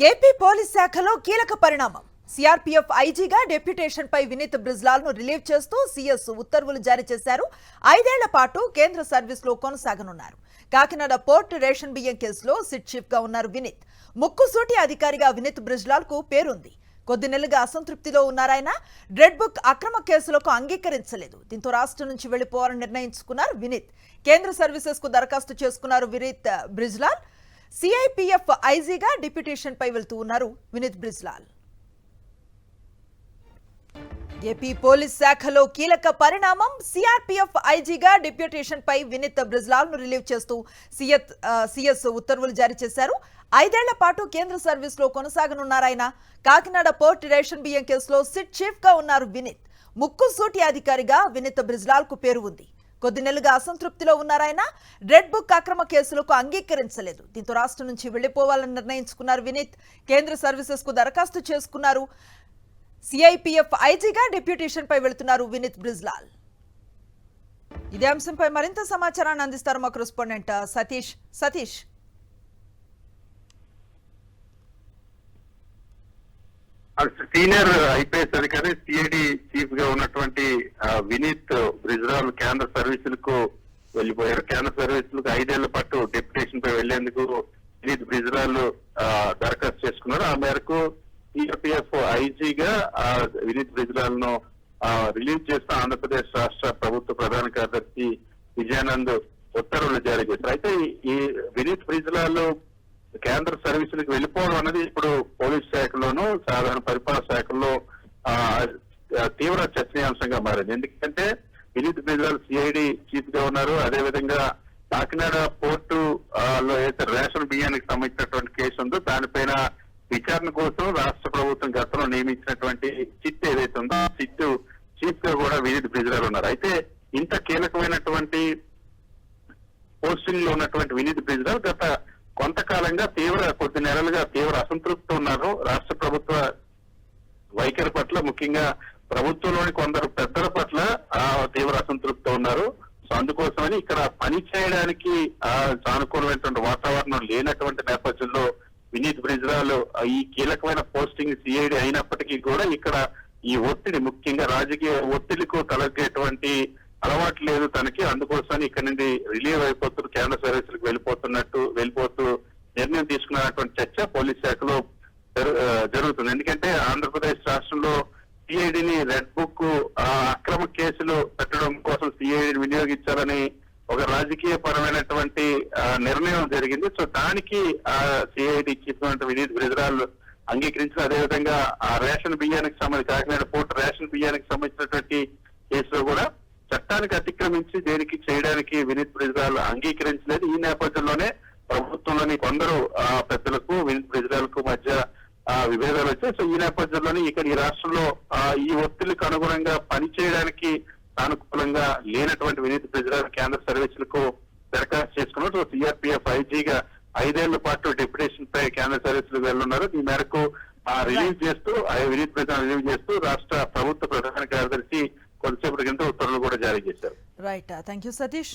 AP police శాఖలో కీలక పరిణామం. సిఆర్పీఎఫ్ ఐజీగా డెప్యుటేషన్ పై వినీత్ బ్రిజ్లాల్ ను రిలీవ్ చేస్తూ సీఎస్ ఉత్తర్వులు జారీ చేశారు. 5 ఏళ్ల పాటు కేంద్ర సర్వీస్ లో కొనసాగనున్నారు. కాకినాడ పోర్ట్ రేషన్ బియ్యం కేసులో సిట్ చీఫ్ గా ఉన్నారు వినీత్. ముక్కుసూటి అధికారిగా వినీత్ బ్రిజ్లాల్ కు పేరుంది. కొద్ది నెలలుగా అసంతృప్తిలో ఉన్నారాయన. రెడ్ బుక్ అక్రమ కేసులకు అంగీకరించలేదు. దీంతో రాష్ట్రం నుంచి వెళ్లిపోవాలని నిర్ణయించుకున్నారు వినీత్. కేంద్ర సర్వీసెస్ కు దరఖాస్తు చేసుకున్నారు వినీత్ బ్రిజ్లాల్. సిఐపిఎఫ్ ఐజీగా డిప్యూటేషన్ పై వెళ్తూ ఉన్నారు వినీత్ బ్రిజ్లాల్. ఏపీ పోలీస్ శాఖలో కీలక పరిణామం. సిఆర్పీఎఫ్ ఐజీగా డిప్యూటేషన్ పై వినీత్ బ్రిజ్లాల్ ను రిలీవ్ చేస్తూ సీఎస్ ఉత్తర్వులు జారీ చేశారు. 5 ఏళ్ల పాటు కేంద్ర సర్వీస్ లో కొనసాగనున్నారాయన. కాకినాడ పోర్ట్ రేషన్ బియ్యం కేసులో సిట్ చీఫ్ గా ఉన్నారు వినీత్. ముక్కుసూటి అధికారిగా వినీత్ బ్రిజ్లాల్ కు పేరు ఉంది. కొద్ది నెలలుగా అసంతృప్తిలో ఉన్నారాయన. రెడ్ బుక్ అక్రమ కేసులకు అంగీకరించలేదు. దీంతో రాష్ట్రం నుంచి వెళ్లిపోవాలని నిర్ణయించుకున్నారు వినీత్. కేంద్ర సర్వీసెస్ కు దరఖాస్తు చేసుకున్నారు. సిఐపిఎఫ్ ఐజీగా డిప్యూటేషన్ పై వెళుతున్నారు వినీత్ బ్రిజ్లాల్. ఇదే అంశంపై మరింత సమాచారాన్ని అందిస్తారు మా కరెస్పాండెంట్ సతీష్. సీనియర్ ఐపీఎస్ అధికారి సిఐడి చీఫ్ గా ఉన్నటువంటి వినీత్ బ్రిజ్లాల్ కేంద్ర సర్వీసులకు వెళ్లిపోయారు. కేంద్ర సర్వీసులకు 5 ఏళ్ల పాటు డెప్యుటేషన్ పై వెళ్లేందుకు వినీత్ బ్రిజ్లాల్ దరఖాస్తు చేసుకున్నారు. ఆ మేరకు సిఆర్పీఎఫ్ ఐజీగా వినీత్ బ్రిజ్లాల్ ను రిలీవ్ చేస్తూ ఆంధ్రప్రదేశ్ రాష్ట్ర ప్రభుత్వ ప్రధాన కార్యదర్శి విజయానంద్ ఉత్తర్వులు జారీ చేశారు. అయితే ఈ వినీత్ బ్రిజ్లాల్ కేంద్ర సర్వీసులకు వెళ్లిపోవడం అనేది ఇప్పుడు పోలీస్ శాఖలోను సాధారణ పరిపాలన శాఖల్లో తీవ్ర చర్చనీయాంశంగా మారింది. ఎందుకంటే వినీత్ బ్రిజ్లాల్ సిఐడి చీఫ్ గా ఉన్నారు. అదేవిధంగా కాకినాడ పోర్టు లో అయితే రేషన్ బియ్యానికి సంబంధించినటువంటి కేసు ఉందో దానిపైన విచారణ కోసం రాష్ట్ర ప్రభుత్వం గతంలో నియమించినటువంటి సిట్ ఏదైతే ఉందో సిట్ చీఫ్ గా కూడా వినీత్ బ్రిజ్లాల్ ఉన్నారు. అయితే ఇంత కీలకమైనటువంటి పోస్టింగ్ లో ఉన్నటువంటి వినీత్ బ్రిజ్లాల్ గత కొంతకాలంగా కొద్ది నెలలుగా తీవ్ర అసంతృప్తి ఉన్నారు. రాష్ట్ర ప్రభుత్వ వైఖరి పట్ల, ముఖ్యంగా ప్రభుత్వంలోని కొందరు పెద్దల పట్ల తీవ్ర అసంతృప్తి ఉన్నారు. సో అందుకోసమని ఇక్కడ పని చేయడానికి సానుకూలమైనటువంటి వాతావరణం లేనటువంటి నేపథ్యంలో వినీత్ బ్రిజ్లాల్ ఈ కీలకమైన పోస్టింగ్ సిఐడి అయినప్పటికీ కూడా ఇక్కడ ఈ ఒత్తిడి, ముఖ్యంగా రాజకీయ ఒత్తిడికు తలగేటువంటి అలవాటు లేదు తనకి. అందుకోసమని ఇక్కడ నుండి రిలీవ్ అయిపోతూ కేంద్ర సర్వీసులకు వెళ్ళిపోతూ నిర్ణయం తీసుకున్నటువంటి చర్చ పోలీస్ శాఖలో జరుగుతుంది. ఎందుకంటే ఆంధ్రప్రదేశ్ రాష్ట్రంలో సిఐడిని రెడ్ బుక్ అక్రమ కేసులు పెట్టడం కోసం సిఐడిని వినియోగించాలని ఒక రాజకీయ పరమైనటువంటి నిర్ణయం జరిగింది. సో దానికి సిఐడి చీఫ్ వినీత్ బ్రిజ్లాల్ అంగీకరించిన, అదేవిధంగా ఆ రేషన్ బియ్యానికి సంబంధించి కాకినాడ పోర్టు రేషన్ బియ్యానికి సంబంధించినటువంటి కేసులో కూడా చట్టానికి అతిక్రమించి దేనికి చేయడానికి వినీత్ బ్రిజ్లాల్ అంగీకరించలేదు. ఈ నేపథ్యంలోనే ప్రభుత్వంలోని కొందరు పెద్దలకు వినీత్ బ్రిజ్లాల్ కు మధ్య విభేదాలు వచ్చాయి. సో ఈ నేపథ్యంలోనే ఇక్కడ ఈ రాష్ట్రంలో ఈ ఒత్తిడికి అనుగుణంగా పనిచేయడానికి సానుకూలంగా లేనటువంటి వినీత్ బ్రిజ్లాల్ కేంద్ర సర్వీసులకు దరఖాస్తు చేసుకున్నారు. సో సిఆర్పీఎఫ్ ఐజీగా 5 ఏళ్ల పాటు డెప్యుటేషన్ పై కేంద్ర సర్వీసులకు వెళ్తున్నారు. ఈ మేరకు వినీత్ బ్రిజ్లాల్ రిలీవ్ చేస్తూ రాష్ట్ర ప్రభుత్వ ప్రధాన కార్యదర్శి కొంతసేపటి కింద ఉత్తర్వులు కూడా జారీ చేశారు. Right, thank you Satish.